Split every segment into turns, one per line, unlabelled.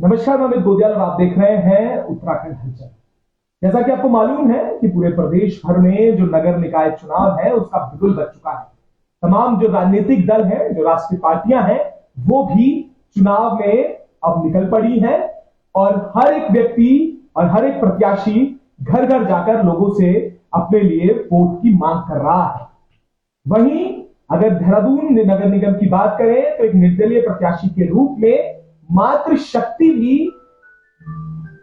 नमस्कार, मैं अमित गोदियाल और आप देख रहे हैं उत्तराखंड हलचल। जैसा कि आपको मालूम है कि पूरे प्रदेश भर में जो नगर निकाय चुनाव है उसका बिगुल बज चुका है। तमाम जो राजनीतिक दल हैं, जो राष्ट्रीय पार्टियां हैं, वो भी चुनाव में अब निकल पड़ी हैं और हर एक व्यक्ति और हर एक प्रत्याशी घर घर जाकर लोगों से अपने लिए वोट की मांग कर रहा है। वहीं अगर देहरादून नगर निगम की बात करें तो एक निर्दलीय प्रत्याशी के रूप में मातृ शक्ति भी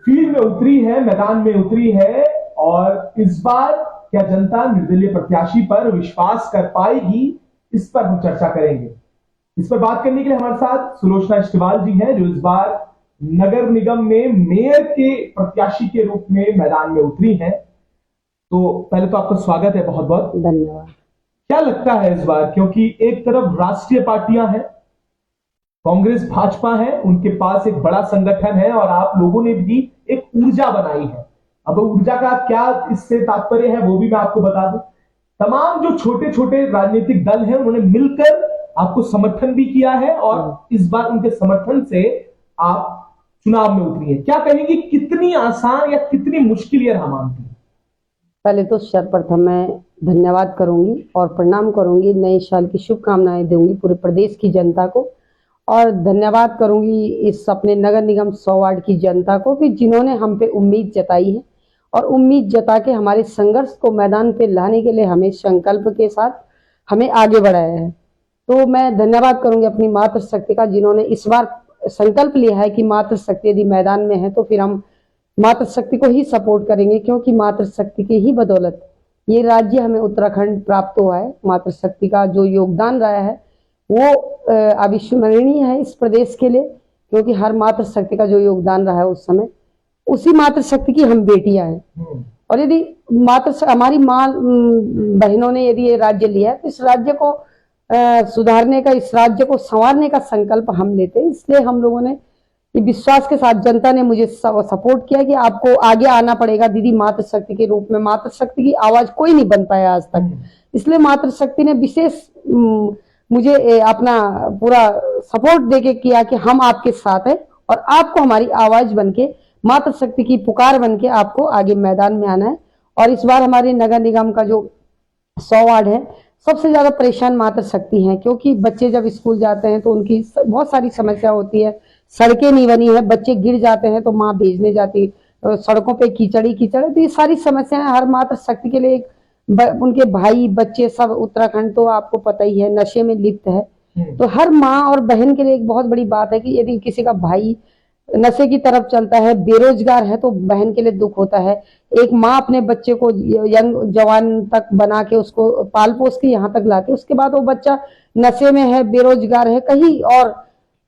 फील्ड में उतरी है, मैदान में उतरी है। और इस बार क्या जनता निर्दलीय प्रत्याशी पर विश्वास कर पाएगी, इस पर हम चर्चा करेंगे। इस पर बात करने के लिए हमारे साथ सुलोचना इस्टेवाल जी हैं, जो इस बार नगर निगम में मेयर के प्रत्याशी के रूप में मैदान में उतरी हैं। तो पहले तो आपका स्वागत है, बहुत बहुत
धन्यवाद।
क्या लगता है इस बार, क्योंकि एक तरफ राष्ट्रीय पार्टियां हैं, कांग्रेस भाजपा है, उनके पास एक बड़ा संगठन है और आप लोगों ने भी एक ऊर्जा बनाई है। अब ऊर्जा का क्या इससे तात्पर्य है वो भी मैं आपको बता दूं। तमाम जो छोटे छोटे राजनीतिक दल हैं उन्होंने मिलकर आपको समर्थन भी किया है और इस बार उनके समर्थन से आप चुनाव में उतरी है। क्या कहेंगे, कितनी आसान या कितनी मुश्किल ये रहा मानती है?
पहले तो सर्वप्रथम मैं धन्यवाद करूंगी और प्रणाम करूंगी, नए साल की शुभकामनाएं दूंगी पूरे प्रदेश की जनता को। और धन्यवाद करूंगी इस अपने नगर निगम 100 वार्ड की जनता को कि जिन्होंने हम पे उम्मीद जताई है और उम्मीद जता के हमारे संघर्ष को मैदान पे लाने के लिए हमें संकल्प के साथ हमें आगे बढ़ाया है। तो मैं धन्यवाद करूंगी अपनी मातृशक्ति का, जिन्होंने इस बार संकल्प लिया है कि मातृशक्ति यदि मैदान में है तो फिर हम मातृशक्ति को ही सपोर्ट करेंगे, क्योंकि मातृशक्ति की ही बदौलत ये राज्य हमें उत्तराखंड प्राप्त हुआ है। मातृशक्ति का जो योगदान रहा है वो अविस्मरणीय है इस प्रदेश के लिए, क्योंकि हर मातृशक्ति का जो योगदान रहा है उस समय, उसी मातृशक्ति की हम बेटियां हैं। और यदि हमारी माँ बहनों ने यदि ये राज्य लिया है तो इस राज्य को सुधारने का, इस राज्य को संवारने का संकल्प हम लेते हैं। इसलिए हम लोगों ने ये विश्वास के साथ, जनता ने मुझे सपोर्ट किया कि आपको आगे आना पड़ेगा दीदी, मातृशक्ति के रूप में। मातृशक्ति की आवाज कोई नहीं बन पाया आज तक, इसलिए मातृशक्ति ने विशेष मुझे अपना पूरा सपोर्ट देके किया कि हम आपके साथ हैं और आपको हमारी आवाज बनके, मातृशक्ति की पुकार बनके आपको आगे मैदान में आना है। और इस बार हमारे नगर निगम का जो 100 वार्ड है, सबसे ज्यादा परेशान मातृशक्ति हैं, क्योंकि बच्चे जब स्कूल जाते हैं तो उनकी बहुत सारी समस्या होती है। सड़कें नहीं बनी है, बच्चे गिर जाते हैं तो माँ भेजने जाती, सड़कों पे कीचड़ है। तो ये सारी समस्याएं हर मातृशक्ति के लिए एक उनके भाई बच्चे सब, उत्तराखंड तो आपको पता ही है नशे में लिप्त है। तो हर माँ और बहन के लिए एक बहुत बड़ी बात है कि यदि किसी का भाई नशे की तरफ चलता है, बेरोजगार है, तो बहन के लिए दुख होता है। एक माँ अपने बच्चे को यंग जवान तक बना के उसको पाल पोस के यहाँ तक लाती है, उसके बाद वो बच्चा नशे में है, बेरोजगार है, कहीं और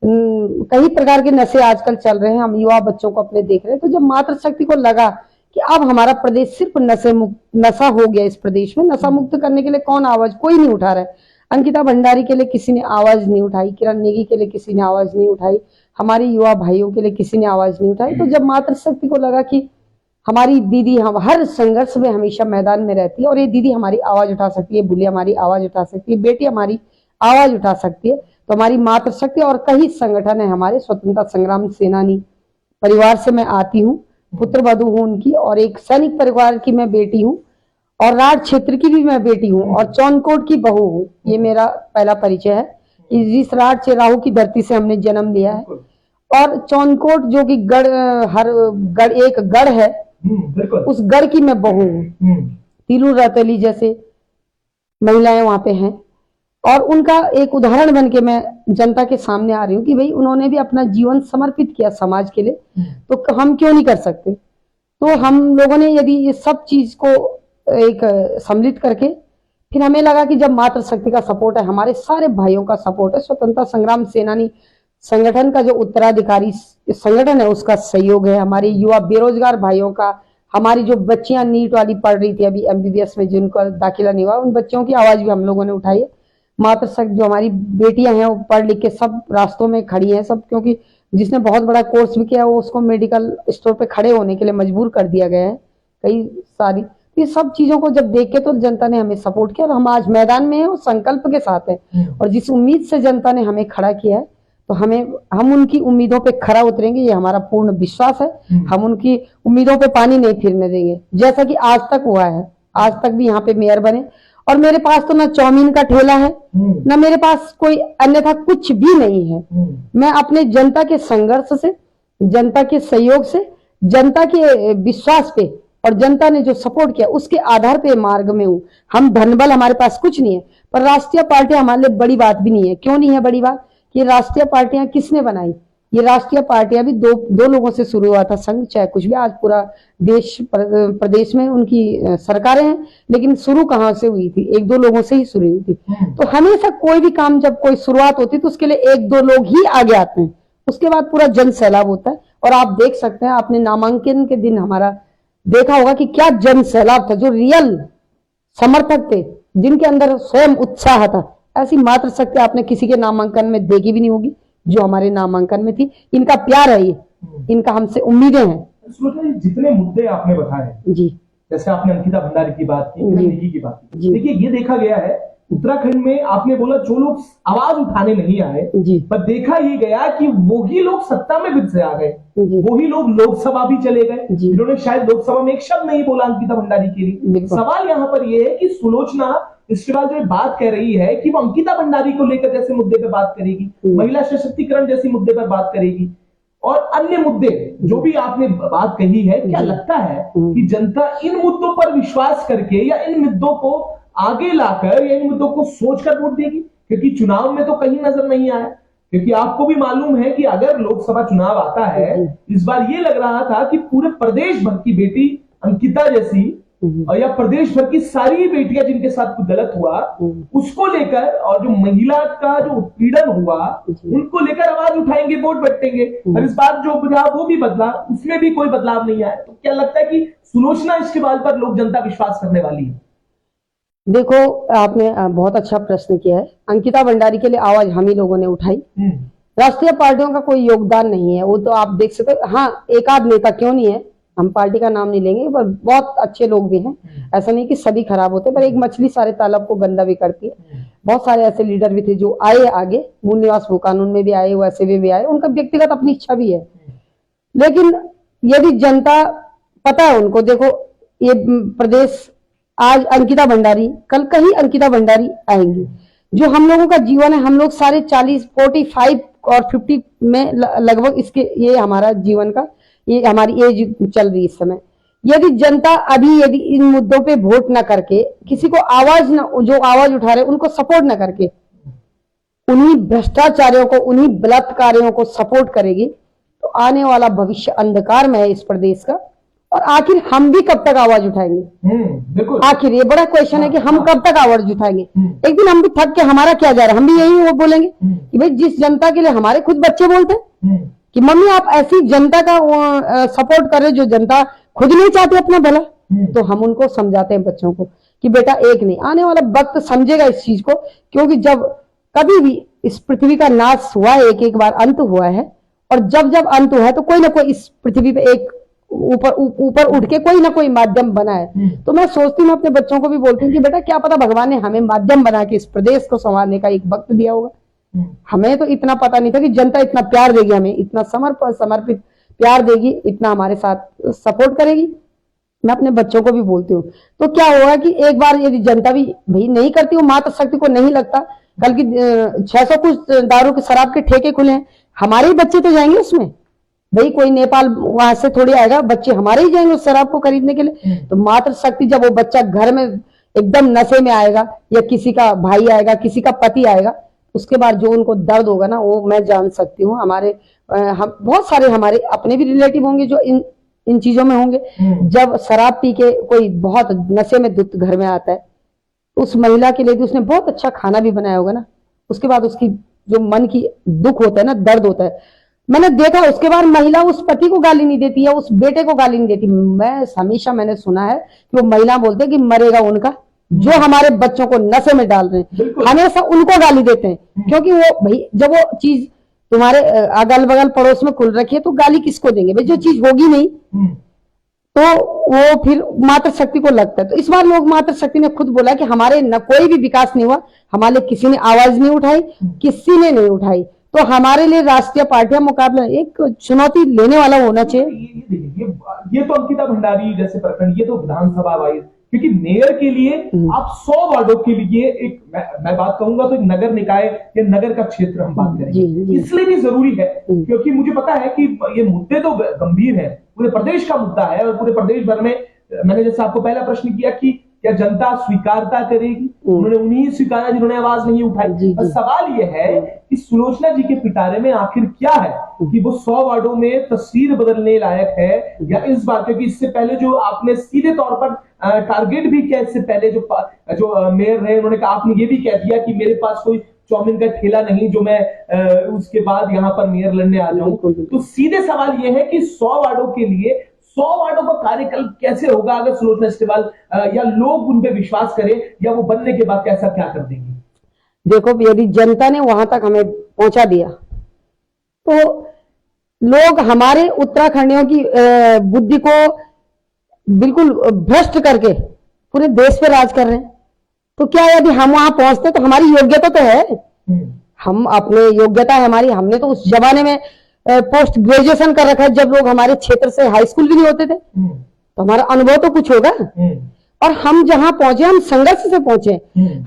कई प्रकार के नशे आजकल चल रहे हैं, हम युवा बच्चों को अपने देख रहे हैं। तो जब मातृशक्ति को लगा कि अब हमारा प्रदेश सिर्फ नशा हो गया, इस प्रदेश में नशा मुक्त करने के लिए कौन आवाज, कोई नहीं उठा रहा है। अंकिता भंडारी के लिए किसी ने आवाज नहीं उठाई, किरण नेगी के लिए किसी ने आवाज नहीं उठाई, हमारे युवा भाइयों के लिए किसी ने आवाज नहीं उठाई। तो जब मातृशक्ति को लगा कि हमारी दीदी हम हर संघर्ष में हमेशा मैदान में रहती है और ये दीदी हमारी आवाज उठा सकती है, बुली हमारी आवाज उठा सकती है, बेटी हमारी आवाज उठा सकती है, तो हमारी मातृशक्ति और कई संगठन है हमारे, स्वतंत्रता संग्राम सेनानी परिवार से मैं आती हूँ, पुत्र वधू हूँ उनकी, और एक सैनिक परिवार की मैं बेटी हूँ और राज क्षेत्र की भी मैं बेटी हूँ और चौनकोट की बहू हूँ। ये मेरा पहला परिचय है। जिस राज से राहु की धरती से हमने जन्म लिया है और चौनकोट जो कि एक गढ़ है, उस गढ़ की मैं बहू हूँ। तिलू रतली जैसे महिलाएं वहां पे हैं और उनका एक उदाहरण बन के मैं जनता के सामने आ रही हूँ कि भाई उन्होंने भी अपना जीवन समर्पित किया समाज के लिए, तो हम क्यों नहीं कर सकते। तो हम लोगों ने यदि ये सब चीज को एक सम्मिलित करके, फिर हमें लगा कि जब मातृशक्ति का सपोर्ट है, हमारे सारे भाइयों का सपोर्ट है, स्वतंत्रता संग्राम सेनानी संगठन का जो उत्तराधिकारी संगठन है उसका सहयोग है, हमारे युवा बेरोजगार भाइयों का, हमारी जो बच्चियां नीट वाली पढ़ रही थी अभी MBBS में जिनका दाखिला नहीं हुआ, उन बच्चों की आवाज भी हम लोगों ने उठाई है। मातृशक्ति जो हमारी बेटियां हैं वो पढ़ लिख के सब रास्तों में खड़ी हैं सब, क्योंकि जिसने बहुत बड़ा कोर्स भी किया वो उसको मेडिकल स्टोर पे खड़े होने के लिए मजबूर कर दिया गया है कई सारी। ये सब चीजों को जब देख के तो जनता ने हमें सपोर्ट किया और हम आज मैदान में हैं और संकल्प के साथ हैं और जिस उम्मीद से जनता ने हमें खड़ा किया है, तो हम उनकी उम्मीदों पे खरा उतरेंगे, ये हमारा पूर्ण विश्वास है। हम उनकी उम्मीदों पे पानी नहीं फिरने देंगे, जैसा कि आज तक हुआ है। आज तक भी यहाँ पे मेयर बने और मेरे पास तो ना चाउमीन का ठेला है, ना मेरे पास कोई अन्यथा कुछ भी नहीं है। मैं अपने जनता के संघर्ष से, जनता के सहयोग से, जनता के विश्वास पे और जनता ने जो सपोर्ट किया उसके आधार पे मार्ग में हूँ। हम धनबल हमारे पास कुछ नहीं है, पर राष्ट्रीय पार्टी हमारे लिए बड़ी बात भी नहीं है। क्यों नहीं है बड़ी बात? ये राष्ट्रीय पार्टियां किसने बनाई? ये राष्ट्रीय पार्टियां भी दो लोगों से शुरू हुआ था संघ, चाहे कुछ भी। आज पूरा देश प्रदेश में उनकी सरकारें हैं, लेकिन शुरू कहाँ से हुई थी? एक दो लोगों से ही शुरू हुई थी। तो हमेशा कोई भी काम जब कोई शुरुआत होती है तो उसके लिए एक दो लोग ही आगे आते हैं, उसके बाद पूरा जन सैलाब होता है। और आप देख सकते हैं, आपने नामांकन के दिन हमारा देखा होगा कि क्या जन सैलाब था। जो रियल समर्थक थे, जिनके अंदर स्वयं उत्साह था, ऐसी मात्र शक्ति आपने किसी के नामांकन में देखी भी नहीं होगी जो हमारे नामांकन में थी। इनका प्यार है, ये इनका हमसे उम्मीदें हैं।
जितने मुद्दे आपने बताए जी, जैसे आपने अंकिता भंडारी की बात की, निकी की बात की, देखिए ये देखा गया है उत्तराखंड में, आपने बोला जो लोग आवाज उठाने नहीं आए, पर देखा ये गया कि वही लोग सत्ता में फिर से आ गए, वही लोग लोकसभा भी चले गए, जिन्होंने शायद लोकसभा में एक शब्द नहीं बोला अंकिता भंडारी के लिए। सवाल यहाँ पर यह है कि सुलोचना इसके बाद जो बात कह रही है कि वो अंकिता भंडारी को लेकर जैसे मुद्दे पर बात करेगी, महिला सशक्तिकरण जैसे मुद्दे पर बात करेगी और अन्य मुद्दे जो भी आपने बात कही है, क्या लगता है कि जनता इन मुद्दों पर विश्वास करके या इन मुद्दों को आगे लाकर या इन मुद्दों को सोचकर वोट देगी? क्योंकि चुनाव में तो कहीं नजर नहीं आया, क्योंकि आपको भी मालूम है कि अगर लोकसभा चुनाव आता है, इस बार ये लग रहा था कि पूरे प्रदेश भर की बेटी अंकिता जैसी और या प्रदेश भर की सारी बेटियां जिनके साथ कुछ गलत हुआ उसको लेकर और जो महिला का जो उत्पीड़न हुआ उनको लेकर आवाज उठाएंगे, वोट बटेंगे। और इस बार जो बदलाव वो भी बदला, उसमें भी कोई बदलाव नहीं आया। तो क्या लगता है कि सुलोचना इसके बाद पर लोग जनता विश्वास करने वाली है?
देखो, आपने बहुत अच्छा प्रश्न किया है। अंकिता भंडारी के लिए आवाज हम ही लोगों ने उठाई, राष्ट्रीय पार्टियों का कोई योगदान नहीं है। वो तो आप देख सकते हो, हाँ एक आध नेता क्यों नहीं है, हम पार्टी का नाम नहीं लेंगे, पर बहुत अच्छे लोग भी हैं। ऐसा नहीं कि सभी खराब होते, पर एक मछली सारे तालाब को गंदा भी करती है। बहुत सारे ऐसे लीडर भी थे जो आए आगे, मूल निवास भू कानून में भी आए, वैसे भी आए, उनका व्यक्तिगत अपनी इच्छा भी है। लेकिन यदि जनता, पता है उनको, देखो ये प्रदेश आज अंकिता भंडारी, कल कहीं अंकिता भंडारी आएंगी। जो हम लोगों का जीवन है, हम लोग सारे 40, 45 और 50 में लगभग इसके, ये हमारा जीवन का, ये हमारी एज चल रही इस समय। यदि जनता अभी यदि इन मुद्दों पे वोट ना करके, किसी को आवाज ना, जो आवाज उठा रहे उनको सपोर्ट ना करके, उन्हीं भ्रष्टाचारियों को, उन्हीं बलात्कारियों को सपोर्ट करेगी, तो आने वाला भविष्य अंधकार में है इस प्रदेश का। और आखिर हम भी कब तक आवाज उठाएंगे? आखिर ये बड़ा क्वेश्चन है कि हम कब तक आवाज उठाएंगे? एक दिन हम भी थक के, हमारा क्या जा रहा है, हम भी यही वो बोलेंगे कि भाई जिस जनता के लिए हमारे खुद बच्चे बोलते हैं कि मम्मी आप ऐसी जनता का सपोर्ट कर रहे जो जनता खुद नहीं चाहती अपना भला, तो हम उनको समझाते हैं बच्चों को कि बेटा एक नहीं, आने वाला वक्त समझेगा इस चीज को। क्योंकि जब कभी भी इस पृथ्वी का नाश हुआ है, एक बार अंत हुआ है, और जब अंत हुआ है तो कोई ना कोई इस पृथ्वी पे एक ऊपर उठ के कोई ना कोई माध्यम बना है। तो मैं सोचती हूँ, अपने बच्चों को भी बोलती हूँ कि बेटा क्या पता भगवान ने हमें माध्यम बना के इस प्रदेश को संभालने का एक वक्त दिया होगा। हमें तो इतना पता नहीं था कि जनता इतना प्यार देगी, हमें इतना समर्पित प्यार देगी, इतना हमारे साथ सपोर्ट करेगी। मैं अपने बच्चों को भी बोलती हूँ। तो क्या होगा कि एक बार यदि जनता भी भाई नहीं करती, वो मात्र शक्ति को नहीं लगता, कल की 600 कुछ दारू के शराब के ठेके खुले हैं, हमारे ही बच्चे तो जाएंगे उसमें। भाई कोई नेपाल वहां से थोड़ी आएगा, बच्चे हमारे ही जाएंगे उस शराब को खरीदने के लिए। तो मात्र शक्ति जब वो बच्चा घर में एकदम नशे में आएगा, या किसी का भाई आएगा, किसी का पति आएगा, उसके बाद जो उनको दर्द होगा ना, वो मैं जान सकती हूँ। हमारे हम बहुत सारे हमारे अपने भी रिलेटिव होंगे जो इन चीजों में होंगे। जब शराब पी के कोई बहुत नशे में धुत घर में आता है, उस महिला के लिए भी उसने बहुत अच्छा खाना भी बनाया होगा ना, उसके बाद उसकी जो मन की दुख होता है ना, दर्द होता है, मैंने देखा। उसके बाद महिला उस पति को गाली नहीं देती है, उस बेटे को गाली नहीं देती। हमेशा मैंने सुना है कि वो महिला बोलते हैं कि मरेगा उनका जो हमारे बच्चों को नशे में डाल रहे हैं, हमेशा उनको गाली देते हैं। क्योंकि वो भाई जब वो चीज तुम्हारे अगल बगल पड़ोस में खुल रखी है तो गाली किसको देंगे भाई? जो चीज होगी नहीं तो वो फिर मातृ शक्ति को लगता है। तो इस बार लोग मातृ शक्ति ने खुद बोला कि हमारे न कोई भी विकास नहीं हुआ, हमारे किसी ने आवाज नहीं उठाई, किसी ने नहीं उठाई। तो हमारे लिए राष्ट्रीय पार्टियां मुकाबला एक चुनौती लेने वाला होना चाहिए।
ये तो अंकिता भंडारी जैसे प्रकरण, ये तो विधानसभा वाइज, क्योंकि मेयर के लिए आप 100 वार्डों के लिए एक मैं बात कहूंगा तो नगर निकाय या नगर का क्षेत्र हम बात करेंगे, इसलिए भी जरूरी है क्योंकि मुझे पता है कि ये मुद्दे तो गंभीर है, पूरे प्रदेश का मुद्दा है और पूरे प्रदेश भर में। मैंने जैसे आपको पहला प्रश्न किया कि क्या जनता स्वीकारता करेगी, उन्होंने उन्हीं स्वीकारा जिन्होंने आवाज नहीं उठाई। और सवाल यह है कि सुलोचना जी के पिटारे में आखिर क्या है कि वो 100 वार्डों में तस्वीर बदलने लायक है, या इस बात, क्योंकि इससे पहले जो आपने सीधे तौर पर टारगेट भी किया, इससे पहले जो मेयर रहे उन्होंने कहा, आपने ये भी कह दिया कि मेरे पास कोई चौमिन का ठेला नहीं जो मैं उसके बाद यहाँ पर मेयर लड़ने आ जाऊं। तो सीधे सवाल यह है कि 100 वार्डों के लिए 100 वार्डों का कार्यकाल कैसे होगा अगर सुलोचना सिस्टेवाल या लोग उन पे विश्वास करें, या वो बनने के बाद कैसा क्या कर देंगे?
देखो, यदि जनता ने वहां तक हमें पहुंचा दिया तो लोग हमारे उत्तराखंडियों की बुद्धि को बिल्कुल भ्रष्ट करके पूरे देश पे राज कर रहे हैं। तो क्या यदि हम वहां पहुंचते तो हमारी योग्यता तो है, हम अपने योग्यता है हमारी, हमने तो उस जमाने में पोस्ट ग्रेजुएशन कर रखा है जब लोग हमारे क्षेत्र से हाई स्कूल भी नहीं होते थे, तो हमारा अनुभव तो कुछ होगा। और हम जहां पहुंचे हम संघर्ष से पहुंचे,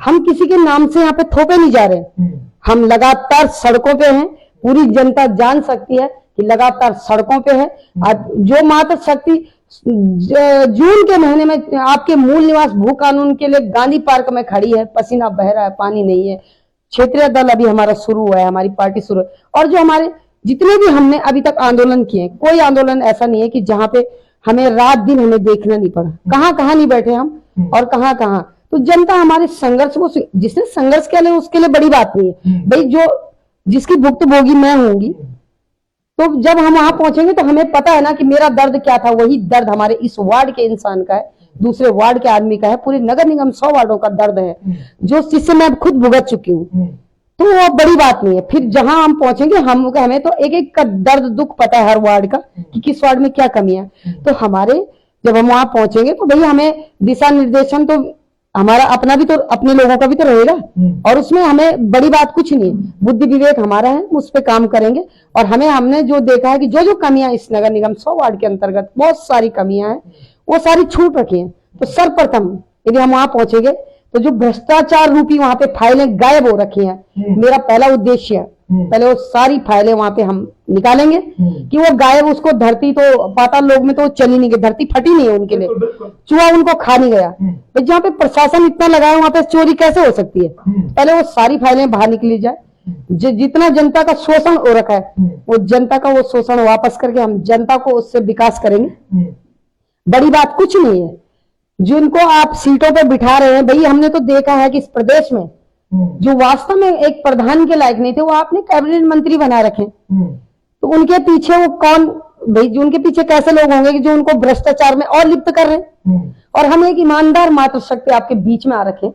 हम किसी के नाम से यहाँ पे थोपे नहीं जा रहे, हम लगातार सड़कों पे हैं। पूरी जनता जान सकती है कि लगातार सड़कों पे है। जो मातृ शक्ति जून के महीने में आपके मूल निवास भू कानून के लिए गांधी पार्क में खड़ी है, पसीना बह रहा है, पानी नहीं है। क्षेत्रीय दल अभी हमारा शुरू हुआ है, हमारी पार्टी शुरू है। और जो हमारे जितने भी हमने अभी तक आंदोलन किए, कोई आंदोलन ऐसा नहीं है कि जहां पे हमें रात दिन हमें देखना नहीं पड़ा। कहां नहीं बैठे हम और कहां। तो जनता हमारे संघर्ष को, जिसने संघर्ष किया उसके लिए बड़ी बात नहीं है भाई, जो जिसकी भुक्तभोगी मैं होंगी। तो जब हम वहां पहुंचेंगे तो हमें पता है ना कि मेरा दर्द क्या था, वही दर्द हमारे इस वार्ड के इंसान का है, दूसरे वार्ड के आदमी का है, पूरे नगर निगम 100 वार्डों का दर्द है, जो जिससे मैं खुद भुगत चुकी हूँ। तो वो बड़ी बात नहीं है। फिर जहां हम पहुंचेंगे हमें तो एक एक का दर्द दुख पता है हर वार्ड का कि किस वार्ड में क्या कमी है। तो हमारे जब हम वहां पहुंचेंगे तो भाई हमें दिशा निर्देशन तो हमारा अपना भी तो, अपने लोगों का भी तो रहेगा, और उसमें हमें बड़ी बात कुछ नहीं, बुद्धि विवेक हमारा है, उस पर काम करेंगे। और हमने जो देखा है कि जो कमियां इस नगर निगम 100 वार्ड के अंतर्गत बहुत सारी कमियां हैं, वो सारी छूट रखी है। तो सर्वप्रथम यदि हम वहां पहुंचेंगे तो जो भ्रष्टाचार रूपी वहां पे फाइलें गायब हो रखी हैं, मेरा पहला उद्देश्य है पहले वो सारी फाइलें वहां पे हम निकालेंगे कि वो गायब, उसको धरती तो पाताल लोक में तो चली नहीं गई, धरती फटी नहीं है उनके लिए, चूहा उनको खा नहीं गया। तो जहाँ पे प्रशासन इतना लगा है वहां पे चोरी कैसे हो सकती है? पहले वो सारी फाइलें बाहर निकली जाए। जितना जनता का शोषण हो रखा है वो जनता का वो शोषण वापस करके हम जनता को उससे विकास करेंगे। बड़ी बात कुछ नहीं है। जिनको आप सीटों पे बिठा रहे हैं, भाई हमने तो देखा है कि इस प्रदेश में जो वास्तव में एक प्रधान के लायक नहीं थे वो आपने कैबिनेट मंत्री बना रखे। तो उनके पीछे वो कौन, भाई जो उनके पीछे कैसे लोग होंगे कि जो उनको भ्रष्टाचार में और लिप्त कर रहे हैं। और हम एक ईमानदार मातृ शक्ति आपके बीच में आ रखे।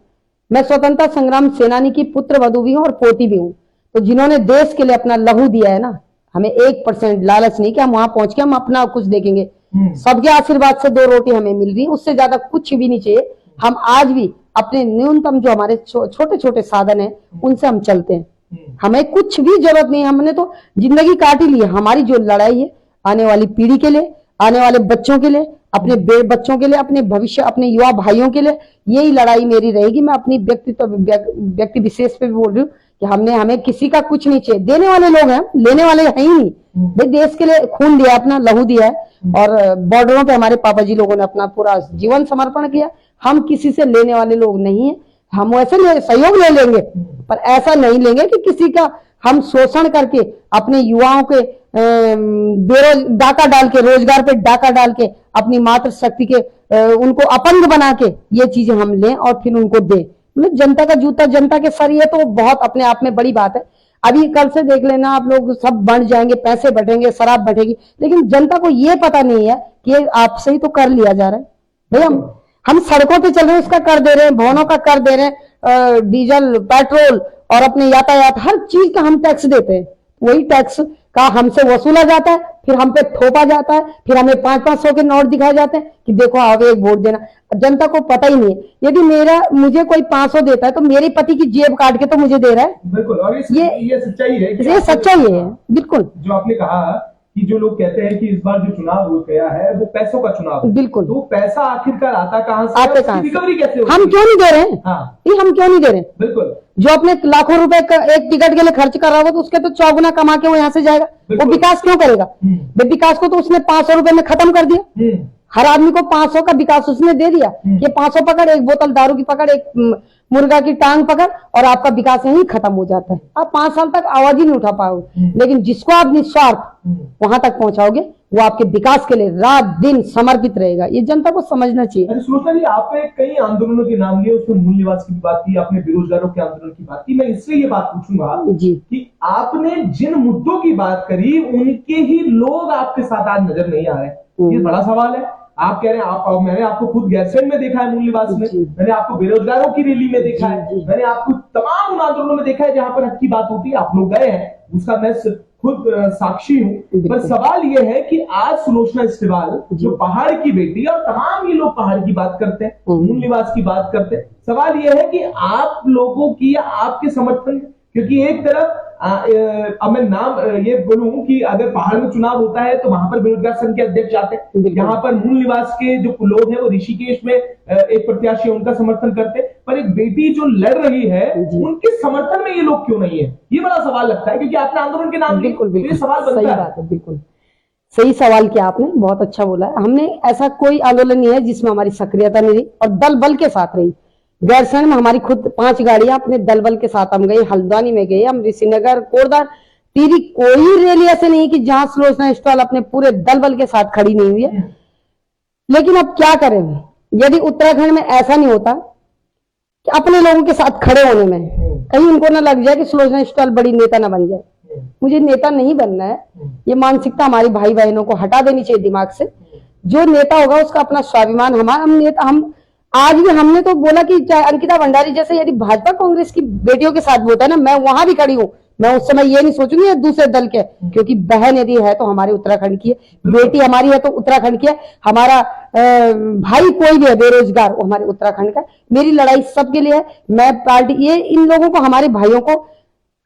मैं स्वतंत्रता संग्राम सेनानी की पुत्र वधू भी हूँ और पोती भी हूँ, तो जिन्होंने देश के लिए अपना लहू दिया है ना, हमें 1% लालच नहीं कि हम वहां पहुंच के हम अपना कुछ देखेंगे। सबके आशीर्वाद से 2 रोटी हमें मिल रही है, उससे ज्यादा कुछ भी नहीं चाहिए। हम आज भी अपने न्यूनतम जो हमारे छोटे छोटे साधन है उनसे हम चलते हैं, हमें कुछ भी जरूरत नहीं। हमने तो जिंदगी काट ही ली है। हमारी जो लड़ाई है आने वाली पीढ़ी के लिए, आने वाले बच्चों के लिए, अपने बच्चों के लिए, अपने भविष्य, अपने युवा भाइयों के लिए, यही लड़ाई मेरी रहेगी। मैं अपनी व्यक्ति विशेष पे भी बोल रही हूँ कि हमें किसी का कुछ नहीं चाहिए। देने वाले लोग हैं, लेने वाले है ही नहीं। भाई देश के लिए खून दिया, अपना लहू दिया है, और बॉर्डरों पे हमारे पापा जी लोगों ने अपना पूरा जीवन समर्पण किया। हम किसी से लेने वाले लोग नहीं है। हम वैसे सहयोग ले लेंगे, पर ऐसा नहीं लेंगे कि किसी का हम शोषण करके अपने युवाओं के डाका डाल के, रोजगार पे डाका डाल के, अपनी मातृ शक्ति के उनको अपंग बना के ये चीजें हम लें और फिर उनको दें। मतलब जनता का जूता जनता के सर, ये तो बहुत अपने आप में बड़ी बात है। अभी कल से देख लेना आप लोग, सब बढ़ जाएंगे, पैसे बढ़ेंगे, शराब बढ़ेगी, लेकिन जनता को ये पता नहीं है कि आपसे ही तो कर लिया जा रहा है। भाई हम सड़कों पे चल रहे हैं, उसका कर दे रहे हैं, भवनों का कर दे रहे हैं, डीजल पेट्रोल और अपने यातायात हर चीज का हम टैक्स देते हैं। वही टैक्स का हमसे वसूला जाता है, फिर हम पे थोपा जाता है, फिर हमें 500-500 के नोट दिखाए जाते हैं कि देखो आप एक वोट देना। जनता को पता ही नहीं है। यदि मुझे कोई 500 देता है तो मेरे पति की जेब काट के तो मुझे दे रहा है।
बिल्कुल, और ये सच्चाई है,
ये सच्चाई है, बिल्कुल।
जो आपने कहा कि जो लोग कहते हैं कि इस बार जो चुनाव हो गया है वो पैसों का चुनाव है,
बिल्कुल।
तो पैसा आखिरकार आता कहां से,
आते कहां से,
रिकवरी कैसे होगी?
हम क्यों नहीं दे रहे हैं?
हाँ,
ये हम क्यों नहीं दे रहे?
बिल्कुल।
जो अपने लाखों रुपए एक टिकट के लिए खर्च कर रहा होगा तो उसके तो 4 गुना कमा के वो यहाँ से जाएगा, वो विकास क्यों करेगा? विकास को तो उसने 500 रुपए में खत्म कर दिया। हर आदमी को 500 का विकास उसने दे दिया। ये 500 पकड़, एक बोतल दारू की पकड़, एक मुर्गा की टांग पकड़, और आपका विकास यहीं खत्म हो जाता है। आप 5 साल तक आवाज ही नहीं उठा पाओगे। लेकिन जिसको आप निस्वार्थ वहां तक पहुंचाओगे वो आपके विकास के लिए रात दिन समर्पित रहेगा। ये जनता को समझना चाहिए।
सुलोचना जी, आपने कई आंदोलनों के नाम लिए, उसमें मूल निवास की भी बात की, आपने बेरोजगारों के आंदोलन की बात की। मैं इसलिए ये बात पूछूंगा
जी
कि आपने जिन मुद्दों की बात करी उनके ही लोग आपके साथ आज नजर नहीं आ रहे। ये बड़ा सवाल है। आप कह रहे हैं मैंने आपको खुद गैरसैंण में देखा है, मूल निवास में, मैंने आपको बेरोजगारों की रैली में देखा है, मैंने आपको तमाम उन आंदोलनों में देखा है जहां पर हक की बात होती है। आप लोग गए हैं, उसका मैं खुद साक्षी हूं। पर सवाल यह है कि आज सुलोचना इस्तेवाल जो पहाड़ की बेटी, और तमाम ये लोग पहाड़ की बात करते हैं, मूल निवास की बात करते हैं, सवाल यह है कि आप लोगों की या आपके समर्थन, क्योंकि एक तरफ अब मैं नाम ये बोलूं कि अगर पहाड़ में चुनाव होता है तो वहां पर बेरोजगार संघ के अध्यक्ष आते हैं, यहाँ पर मूल निवास के जो लोग हैं वो ऋषिकेश में एक प्रत्याशी उनका समर्थन करते हैं, पर एक बेटी जो लड़ रही है उनके समर्थन में ये लोग क्यों नहीं है? ये बड़ा सवाल लगता है, क्योंकि आपने आंदोलन के नाम
बिल्कुल
ये सवाल बनता
सही
है।
बात है, बिल्कुल सही सवाल किया आपने, बहुत अच्छा बोला है। हमने ऐसा कोई आंदोलन नहीं है जिसमें हमारी सक्रियता नहीं रही और दल बल के साथ रही। गैरसैंण में हमारी खुद 5 गाड़ियां अपने दल बल के साथ हम गए, हल्द्वानी में गए, हम ऋषिनगर, कोरदार, टीरी, कोई रैली ऐसे नहीं कि जहां सुलोचना इस्तेवाल अपने पूरे दल बल के साथ खड़ी नहीं हुई है। लेकिन अब क्या करें, यदि उत्तराखंड में ऐसा नहीं होता कि अपने लोगों के साथ खड़े होने में कहीं उनको ना लग जाए कि सुलोचना इस्तेवाल बड़ी नेता ना बन जाए। मुझे नेता नहीं बनना है, ये मानसिकता हमारी भाई बहनों को हटा देनी चाहिए दिमाग से। जो नेता होगा उसका अपना स्वाभिमान, हम आज भी हमने तो बोला कि चाहे अंकिता भंडारी जैसे यदि भाजपा कांग्रेस की बेटियों के साथ होता है ना, मैं वहां भी खड़ी हूँ, मैं उस समय ये नहीं सोचूंगी दूसरे दल के, क्योंकि बहन यदि है तो हमारे उत्तराखंड की है, बेटी हमारी है तो उत्तराखंड की है, हमारा भाई कोई भी है बेरोजगार वो हमारे उत्तराखंड का। मेरी लड़ाई सबके लिए है। मैं पार्टी, ये इन लोगों को, हमारे भाइयों को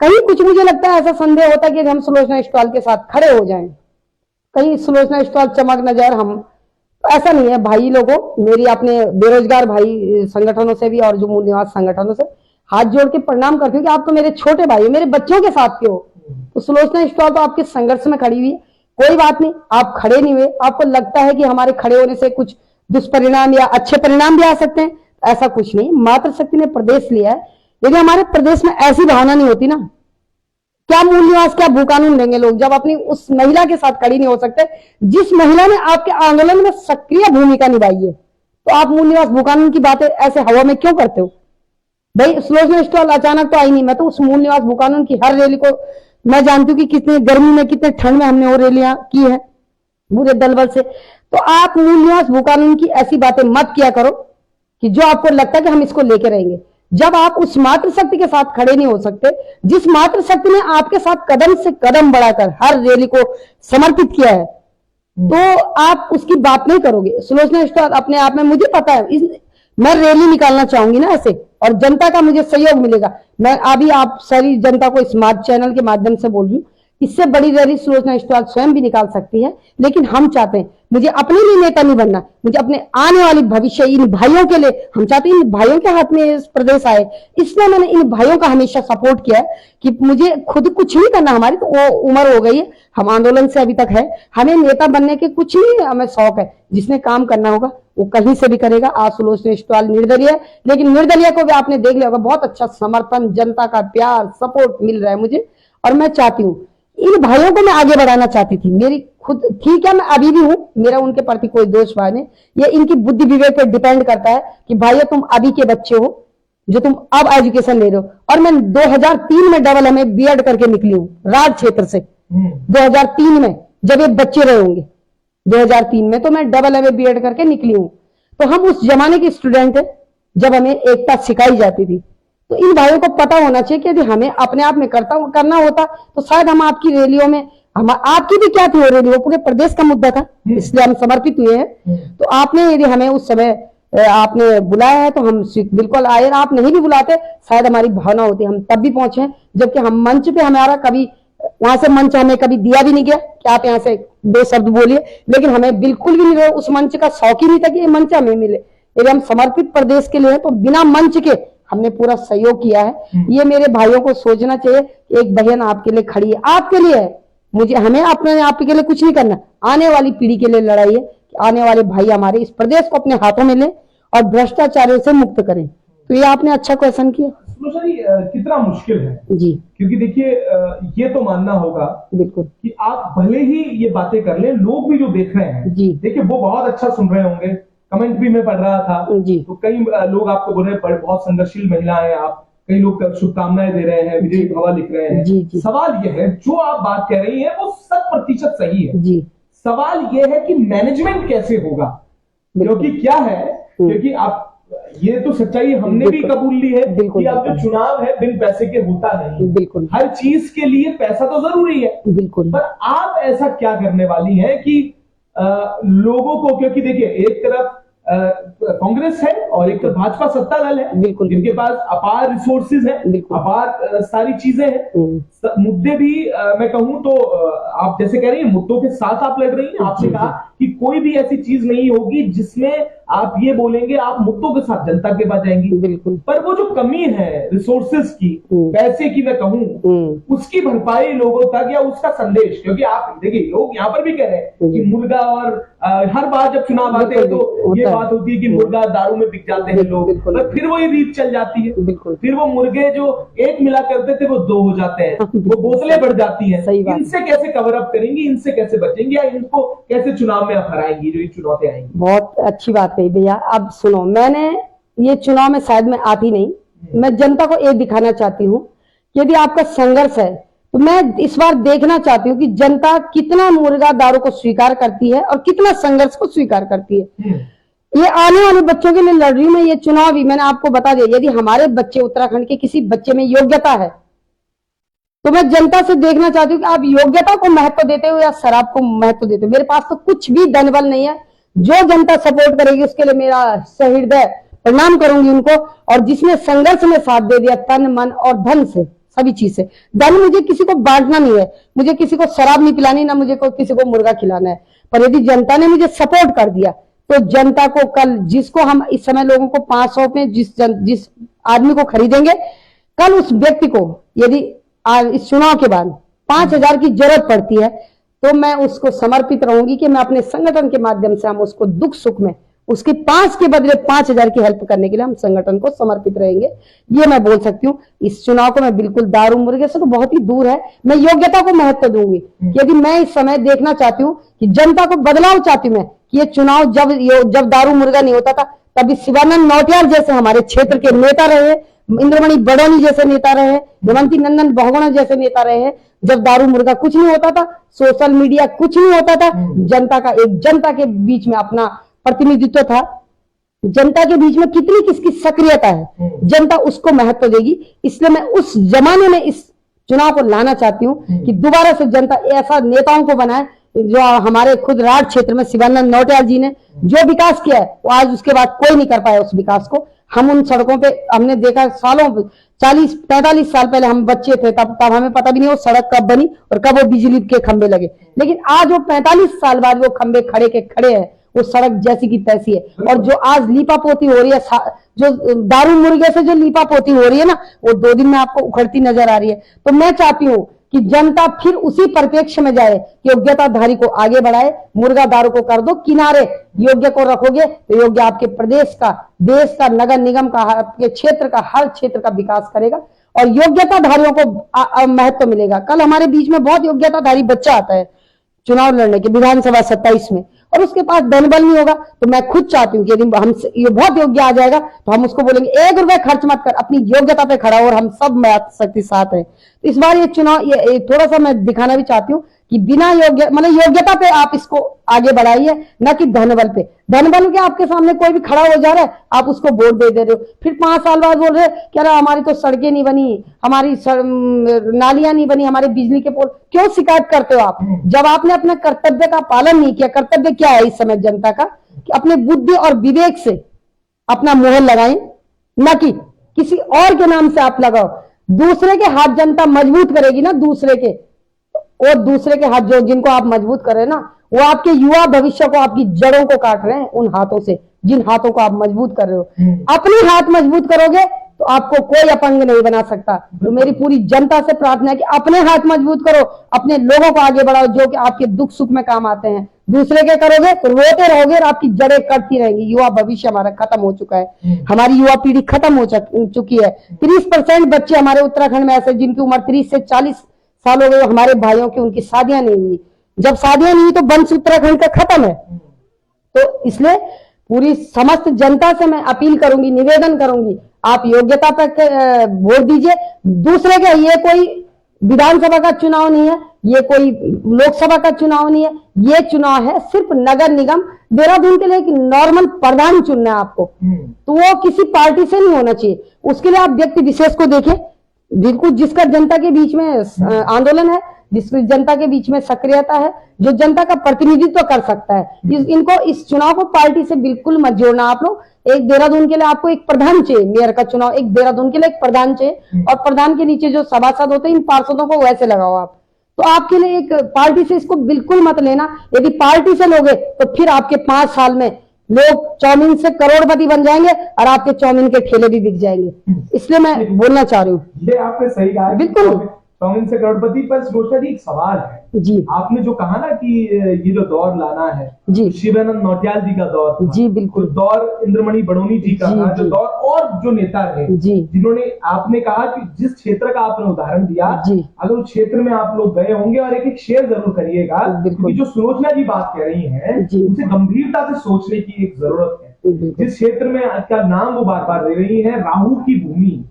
कहीं कुछ मुझे लगता है ऐसा संदेह होता है कि हम सुलोचना इस्तेवाल के साथ खड़े हो जाएं, कहीं सुलोचना इस्तेवाल चमक न जाए। हम ऐसा नहीं है। भाई लोगों, मेरी अपने बेरोजगार भाई संगठनों से भी और जो मूल निवास संगठनों से हाथ जोड़ के प्रणाम करती हूँ कि आप तो मेरे छोटे भाई हो, मेरे बच्चों के साथ के हो। तो सुलोचना इस्तेवाल तो आपके संघर्ष में खड़ी हुई है, कोई बात नहीं, आप खड़े नहीं हुए, आपको लगता है कि हमारे खड़े होने से कुछ दुष्परिणाम या अच्छे परिणाम भी आ सकते हैं, ऐसा कुछ नहीं। मातृशक्ति ने प्रदेश लिया है, यदि हमारे प्रदेश में ऐसी भावना नहीं होती ना, क्या मूल निवास, क्या भू कानून देंगे लोग जब अपनी उस महिला के साथ खड़ी नहीं हो सकते जिस महिला ने आपके आंदोलन में सक्रिय भूमिका निभाई है। तो आप मूल निवास भू कानून की बातें ऐसे हवा में क्यों करते हो? भाई सुलोचना इस्तेवाल अचानक तो आई नहीं, मैं तो उस मूल निवास भू कानून की हर रैली को मैं जानती हूँ कि कितने गर्मी में कितने ठंड में हमने वो रैलियां की है पूरे दल बल से। तो आप मूल निवास भू कानून की ऐसी बातें मत किया करो कि जो आपको लगता है कि हम इसको लेके रहेंगे, जब आप उस मातृशक्ति के साथ खड़े नहीं हो सकते जिस मातृशक्ति ने आपके साथ कदम से कदम बढ़ाकर हर रैली को समर्पित किया है, तो आप उसकी बात नहीं करोगे। सुलोचना इस्तेवाल अपने आप में, मुझे पता है, मैं रैली निकालना चाहूंगी ना ऐसे, और जनता का मुझे सहयोग मिलेगा। मैं अभी आप सारी जनता को स्मार्ट चैनल के माध्यम से बोल रही हूँ, इससे बड़ी रैली सुलोचना इस्तेवाल स्वयं भी निकाल सकती है। लेकिन हम चाहते हैं, मुझे अपने लिए नेता नहीं बनना, मुझे अपने आने वाली भविष्य इन भाइयों के लिए, हम चाहते हैं इन भाइयों के हाथ में इस प्रदेश आए। इसलिए मैंने इन भाइयों का हमेशा सपोर्ट किया है कि मुझे खुद कुछ नहीं करना, हमारी तो वो उम्र हो गई है, हम आंदोलन से अभी तक है, हमें नेता बनने के कुछ नहीं हमें शौक है। जिसने काम करना होगा वो कहीं से भी करेगा। आज सुलोचना इस्तेवाल निर्दलीय है, लेकिन निर्दलीय को भी आपने देख लिया होगा, बहुत अच्छा समर्थन, जनता का प्यार, सपोर्ट मिल रहा है मुझे। और मैं चाहती हूँ, इन भाइयों को मैं आगे बढ़ाना चाहती थी, मेरी खुद, ठीक है मैं अभी भी हूं, मेरा उनके प्रति कोई दोष भाव नहीं, ये इनकी बुद्धि विवेक पर डिपेंड करता है कि भाइयों तुम अभी के बच्चे हो जो तुम अब एजुकेशन ले रहे हो। और मैं 2003 में डबल एमए बीएड करके निकली हूँ राज क्षेत्र से। 2003 में जब ये बच्चे रहे होंगे, 2003 में तो मैं डबल एमए बीएड करके निकली हूँ। तो हम उस जमाने के स्टूडेंट है जब हमें एकता सिखाई जाती थी। तो इन भाइयों को पता होना चाहिए कि यदि हमें अपने आप में करना होता तो शायद हम आपकी रैलियों में हम आपकी भी क्या थी हो रही, वो पूरे प्रदेश का मुद्दा था, इसलिए हम समर्पित हुए हैं। तो आपने यदि हमें उस समय आपने बुलाया है तो हम बिल्कुल आए, आप नहीं भी बुलाते शायद हमारी भावना होती, हम तब भी पहुंचे हैं, जबकि हम मंच पे हमारा कभी वहां से मंच हमें कभी दिया भी नहीं गया कि आप यहाँ से 2 शब्द बोलिए, लेकिन हमें बिल्कुल भी नहीं, उस मंच का शौक ही नहीं था कि ये मंच हमें मिले। यदि हम समर्पित प्रदेश के लिए हैं तो बिना मंच के हमने पूरा सहयोग किया है। ये मेरे भाइयों को सोचना चाहिए कि एक बहन आपके लिए खड़ी है, आपके लिए है, मुझे हमें अपने आप के लिए कुछ नहीं करना, आने वाली पीढ़ी के लिए लड़ाई है कि आने वाले भाई हमारे इस प्रदेश को अपने हाथों में लें और भ्रष्टाचारियों से मुक्त करें। तो ये आपने अच्छा क्वेश्चन किया।
कितना मुश्किल है
जी,
क्योंकि देखिए ये तो मानना होगा
बिल्कुल
कि आप भले ही ये बातें कर लें, लोग भी जो देख रहे हैं
जी,
देखिए वो बहुत अच्छा सुन रहे होंगे। कमेंट भी मैं पढ़ रहा था
जी,
तो कई लोग आपको बोल रहे हैं बहुत संघर्षशील महिला हैं आप, कई लोग शुभकामनाएं दे रहे हैं, विजयी भवा लिख रहे हैं।
जी, जी,
सवाल यह है, जो आप बात कह रही हैं वो 100% सही है।
जी,
सवाल यह है कि मैनेजमेंट कैसे होगा, क्योंकि क्या है, क्योंकि आप ये तो सच्चाई हमने भी कबूल ली है कि अब जो चुनाव है बिन पैसे के होता नहीं,
बिल्कुल
हर चीज के लिए पैसा तो जरूरी है,
बिल्कुल।
पर आप ऐसा क्या करने वाली हैं कि लोगों को, क्योंकि देखिए एक तरफ कांग्रेस है और एक तरफ भाजपा सत्ता दल है,
बिल्कुल,
जिनके पास अपार रिसोर्सेज है, अपार सारी चीजें हैं, मुद्दे भी मैं कहूं तो आप जैसे कह रही हैं मुद्दों के साथ आप लड़ रही हैं। आपने कहा कि कोई भी ऐसी चीज नहीं होगी जिसमें आप ये बोलेंगे आप मुद्दों के साथ जनता के पास जाएंगी, बिल्कुल। पर वो जो कमी है रिसोर्सेज की, पैसे की मैं कहूं, उसकी भरपाई लोगों तक या उसका संदेश, क्योंकि आप देखिए लोग यहाँ पर भी कह रहे हैं कि मुर्गा और हर बार जब चुनाव आते हैं तो ये बात होती है कि मुर्गा दारू में बिक जाते हैं लोग, पर फिर वो ये रीत चल जाती है, फिर वो मुर्गे जो 1 मिला करते थे वो 2 हो जाते हैं, वो बोतलें बढ़ जाती हैं। इनसे कैसे कवर अप करेंगी, इनसे कैसे बचेंगी या इनको कैसे चुनाव में आप हराएंगी जो ये चुनौतियां आएंगी? बहुत
अच्छी बात कही भैया। अब सुनो, मैंने ये चुनाव में शायद मैं आती नहीं, मैं जनता को ये दिखाना चाहती हूँ कि यदि आपका संघर्ष है तो मैं इस बार देखना चाहती हूँ कि जनता कितना मुर्गा दारू को स्वीकार करती है और कितना संघर्ष को स्वीकार करती है। ये आने वाले बच्चों के लिए लड़ रही हूँ मैं ये चुनाव भी। मैंने आपको बता दिया, यदि हमारे बच्चे उत्तराखंड के किसी बच्चे में योग्यता है तो मैं जनता से देखना चाहती हूँ कि आप योग्यता को महत्व देते हो या शराब को महत्व देते हो। मेरे पास तो कुछ भी धन बल नहीं है, जो जनता सपोर्ट करेगी उसके लिए मेरा सहृदय प्रणाम करूंगी उनको, और जिसने संघर्ष में साथ दे दिया तन मन और धन से, सभी चीज से। धन मुझे किसी को बांटना नहीं है, मुझे किसी को शराब नहीं पिलानी, ना मुझे किसी को मुर्गा खिलाना है, पर यदि जनता ने मुझे सपोर्ट कर दिया तो जनता को कल, जिसको हम इस समय लोगों को 500 में जिस आदमी को खरीदेंगे, कल उस व्यक्ति को यदि इस चुनाव के बाद 5000 की जरूरत पड़ती है तो मैं उसको समर्पित रहूंगी कि मैं अपने संगठन के माध्यम से हम उसको दुख सुख में उसके 5 के बदले 5000 की हेल्प करने के लिए हम संगठन को समर्पित रहेंगे। ये मैं बोल सकती हूँ। इस चुनाव को मैं बिल्कुल दारू मुर्गे से तो बहुत ही दूर है, मैं योग्यता को महत्व दूंगी। यदि मैं इस समय देखना चाहती हूँ कि जनता को बदलाव चाहती हूँ मैं कि ये चुनाव जब दारू मुर्गा नहीं होता था तभी शिवानंद नौटियाल जैसे हमारे क्षेत्र के नेता रहे, इंद्रमणि बड़ौनी जैसे नेता रहे, हेमंती नंदन बहुगुणा जैसे नेता रहे। जब दारू मुर्गा कुछ नहीं होता था, सोशल मीडिया कुछ नहीं होता था, जनता के बीच में अपना प्रतिनिधित्व था, जनता के बीच में कितनी किसकी सक्रियता है, जनता उसको महत्व देगी। इसलिए मैं उस जमाने में इस चुनाव को लाना चाहती हूँ कि दोबारा से जनता ऐसा नेताओं को बनाए जो हमारे खुद राज क्षेत्र में शिवानंद नौटियाल जी ने जो विकास किया है वो आज उसके बाद कोई नहीं कर पाया उस विकास को। हम उन सड़कों पे हमने देखा सालों 40-45 साल पहले हम बच्चे थे तब हमें पता भी नहीं वो सड़क कब बनी और कब वो बिजली के खंभे लगे, लेकिन आज वो 45 साल बाद वो खंभे खड़े के खड़े हैं, वो सड़क जैसी की तैसी है। और जो आज लीपापोती हो रही है, जो दारू मुर्गे से जो लीपापोती हो रही है ना, वो 2 दिन में आपको उखड़ती नजर आ रही है। तो मैं चाहती हूँ कि जनता फिर उसी परिप्रेक्ष्य में जाए, योग्यताधारी को आगे बढ़ाए, मुर्गा दारू को कर दो किनारे, योग्य को रखोगे तो योग्य आपके प्रदेश का, देश का, नगर निगम का, आपके क्षेत्र का, हर क्षेत्र का विकास करेगा और योग्यताधारियों को महत्व मिलेगा। कल हमारे बीच में बहुत योग्यताधारी बच्चा आता है चुनाव लड़ने के विधानसभा 27 में और उसके पास धन बल नहीं होगा, तो मैं खुद चाहती हूँ कि यदि हम ये बहुत योग्य आ जाएगा तो हम उसको बोलेंगे 1 रुपए खर्च मत कर, अपनी योग्यता पे खड़ा हो और हम सब शक्ति साथ हैं। तो इस बार ये चुनाव ये थोड़ा सा मैं दिखाना भी चाहती हूँ कि बिना योग्यता पे आप इसको आगे बढ़ाइए, न कि धन बल पे। धन बल के आपके सामने कोई भी खड़ा हो जा रहा है, आप उसको वोट दे रहे हो, फिर 5 साल बाद बोल रहे कि अरे हमारी तो सड़कें नहीं बनी, हमारी नालियां नहीं बनी, हमारे बिजली के पोल। क्यों शिकायत करते हो आप, जब आपने अपने कर्तव्य का पालन नहीं किया? कर्तव्य क्या है इस समय जनता का, कि अपने बुद्धि और विवेक से अपना मोहर लगाएं, न कि किसी और के नाम से आप लगाओ। दूसरे के हाथ जनता मजबूत करेगी ना, दूसरे के हाथ जो जिनको आप मजबूत कर रहे हैं ना, वो आपके युवा भविष्य को, आपकी जड़ों को काट रहे हैं उन हाथों से, जिन हाथों को आप मजबूत कर रहे हो। अपने हाथ मजबूत करोगे तो आपको कोई अपंग नहीं बना सकता। तो मेरी पूरी जनता से प्रार्थना है कि अपने हाथ मजबूत करो, अपने लोगों को आगे बढ़ाओ जो कि आपके दुख सुख में काम आते हैं। दूसरे के करोगे तो रोते रहोगे और आपकी जड़ें कटती रहेंगी। युवा भविष्य हमारा खत्म हो चुका है, हमारी युवा पीढ़ी खत्म हो चुकी है। 30% बच्चे हमारे उत्तराखंड में ऐसे जिनकी उम्र 30 से 40 साल हो गए, हमारे भाइयों की, उनकी शादियां नहीं हुई। जब शादियां नहीं हुई तो वंश उत्तराखंड का खत्म है। तो इसलिए पूरी समस्त जनता से मैं अपील करूंगी, निवेदन करूंगी, आप योग्यता पर वोट दीजिए। दूसरे के, ये कोई विधानसभा का चुनाव नहीं है, ये कोई लोकसभा का चुनाव नहीं है, ये चुनाव है सिर्फ नगर निगम देहरादून के लिए। एक नॉर्मल प्रधान चुनना है आपको, तो वो किसी पार्टी से नहीं होना चाहिए। उसके लिए आप व्यक्ति विशेष को देखें, बिल्कुल जिसका जनता के बीच में आंदोलन है, जिसकी जनता के बीच में सक्रियता है, जो जनता का प्रतिनिधित्व कर सकता है। इनको इस चुनाव को पार्टी से बिल्कुल मत जोड़ना आप लोग। एक देहरादून के लिए आपको एक प्रधान चाहिए, मेयर का चुनाव एक देहरादून के लिए एक प्रधान चाहिए, और प्रधान के नीचे जो सभासद होते हैं, इन पार्षदों को वैसे लगाओ आप। तो आपके लिए एक पार्टी से इसको बिल्कुल मत लेना। यदि पार्टी से लोगे तो फिर आपके 5 साल में लोग चाउमीन से करोड़पति बन जाएंगे और आपके चाउमीन के ठेले भी बिक जाएंगे। इसलिए मैं बोलना चाह रही हूँ।
ये आपने सही कहा,
बिल्कुल
चाउमीन से करोड़पति। पर रोशना जी, एक सवाल है
जी,
आपने जो कहा ना कि ये जो दौर लाना है
जी,
शिवानंद नौटियाल जी का दौर था,
जी बिल्कुल,
दौर इंद्रमणि बड़ोनी जी का था, जो दौर, और जो नेता रहे
जी,
जिन्होंने, आपने कहा कि जिस क्षेत्र का आपने उदाहरण दिया, अगर उस क्षेत्र में आप लोग गए होंगे, और एक शेयर जरूर करिएगा, क्योंकि जो सुलोचना जी बात कह रही है उसे गंभीरता से सोचने की एक जरूरत है। जिस क्षेत्र में का नाम वो बार बार ले रही है, राहु की भूमि,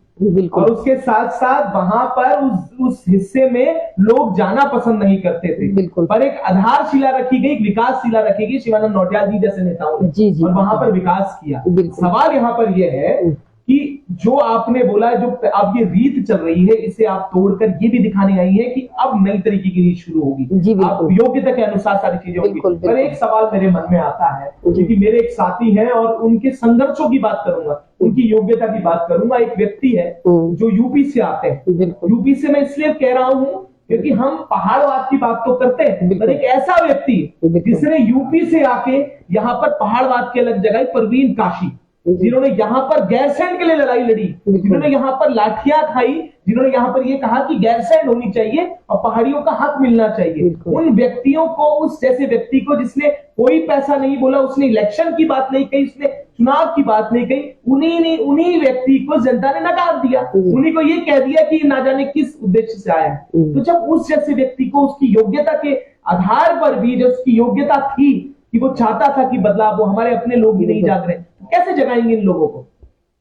और उसके साथ साथ वहां पर उस हिस्से में लोग जाना पसंद नहीं करते थे, पर एक आधारशिला रखी गई, एक विकासशिला रखी गई शिवानंद नौटियाल जी जैसे नेताओं ने, और वहां पर विकास किया। सवाल यहाँ पर यह है कि जो आपने बोला, जो अब ये रीत चल रही है, इसे आप तोड़कर ये भी दिखाने आई है कि अब नई तरीके की रीत शुरू होगी, आप योग्यता के अनुसार सारी चीजें होंगी। पर एक सवाल मेरे मन में आता है, क्योंकि मेरे एक साथी हैं और उनके संघर्षों की बात करूंगा, उनकी योग्यता की बात करूंगा। एक व्यक्ति है जो यूपी से आते हैं, यूपी से मैं इसलिए कह रहा हूँ क्योंकि हम पहाड़वाद की बात तो करते हैं, पर एक ऐसा व्यक्ति जिसने यूपी से आके यहाँ पर पहाड़वाद की अलग जगह, परवीन काशी, जिन्होंने यहाँ पर गैरसैंड के लिए लड़ाई लड़ी, जिन्होंने यहाँ पर लाठियां खाई, जिन्होंने यहाँ पर ये कहा कि गैरसैंड होनी चाहिए और पहाड़ियों का हक मिलना चाहिए, उन व्यक्तियों को, उस जैसे व्यक्ति को जिसने कोई पैसा नहीं बोला, उसने इलेक्शन की बात नहीं कही, उसने चुनाव की बात नहीं कही, उन्हीं व्यक्ति को जनता ने नकार दिया, उन्हीं को ये कह दिया कि ना जाने किस उद्देश्य से आया है। तो जब उस जैसे व्यक्ति को उसकी योग्यता के आधार पर भी, जो उसकी योग्यता थी कि वो चाहता था कि बदलाव, वो हमारे अपने लोग ही नहीं जाग रहे, कैसे जगाएंगे इन लोगों को?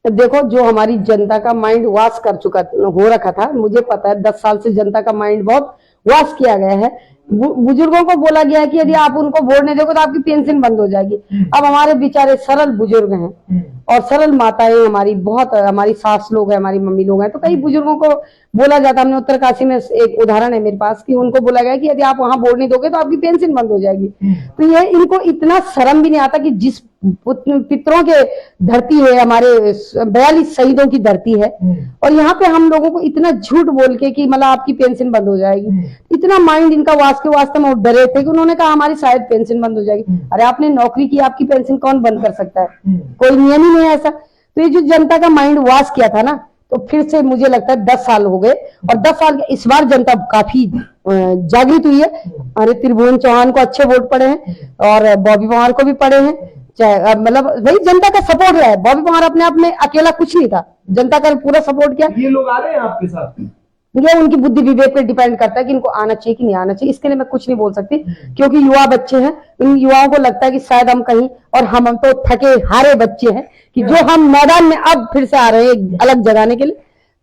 देखो, जो हमारी जनता का माइंड वॉश कर चुका हो रखा था, मुझे पता है 10 साल से जनता का माइंड बहुत वॉश किया गया है। बुजुर्गों को बोला गया है कि यदि आप उनको वोट नहीं दोगे तो आपकी पेंशन बंद हो जाएगी। अब हमारे बेचारे सरल बुजुर्ग हैं और सरल माताएं हमारी, बहुत हमारी सास लोग हैं, हमारी मम्मी लोग हैं, तो कई बुजुर्गों को बोला जाता, हमने उत्तरकाशी में एक उदाहरण है मेरे पास कि उनको बोला गया कि यदि आप वहां वोट नहीं दोगे तो आपकी पेंशन बंद हो जाएगी। तो ये इनको इतना शर्म भी नहीं आता कि जिस पितरों के धरती है, हमारे 42 शहीदों की धरती है, और यहाँ पे हम लोगों को इतना झूठ बोल के कि मतलब आपकी पेंशन बंद हो जाएगी, इतना माइंड इनका के वास्ते में डरे थे कि उन्होंने कहा हमारी शायद पेंशन बंद हो जाएगी। अरे आपने नौकरी की, आपकी पेंशन कौन बंद कर सकता है? कोई नियम ही नहीं है ऐसा। तो ये जो जनता का माइंड वॉश किया था ना, तो फिर से मुझे लगता है 10 साल हो गए, और 10 साल के इस बार जनता काफी जागृत हुई है। अरे त्रिभुवन चौहान को अच्छे वोट पड़े हैं और बॉबी पवार को भी पड़े हैं, मतलब वही जनता का सपोर्ट रहा है। बॉबी पवार अपने आप में अकेला कुछ नहीं था, जनता का पूरा सपोर्ट किया।
ये लोग आ रहे हैं आपके साथ,
ये उनकी बुद्धि विवेक पे डिपेंड करता है कि इनको आना चाहिए कि नहीं आना चाहिए। इसके लिए मैं कुछ नहीं बोल सकती, क्योंकि युवा बच्चे हैं, इन युवाओं को लगता है कि शायद हम कहीं, और हम तो थके हारे बच्चे हैं कि जो हम मैदान में अब फिर से आ रहे हैं अलग जगाने के लिए।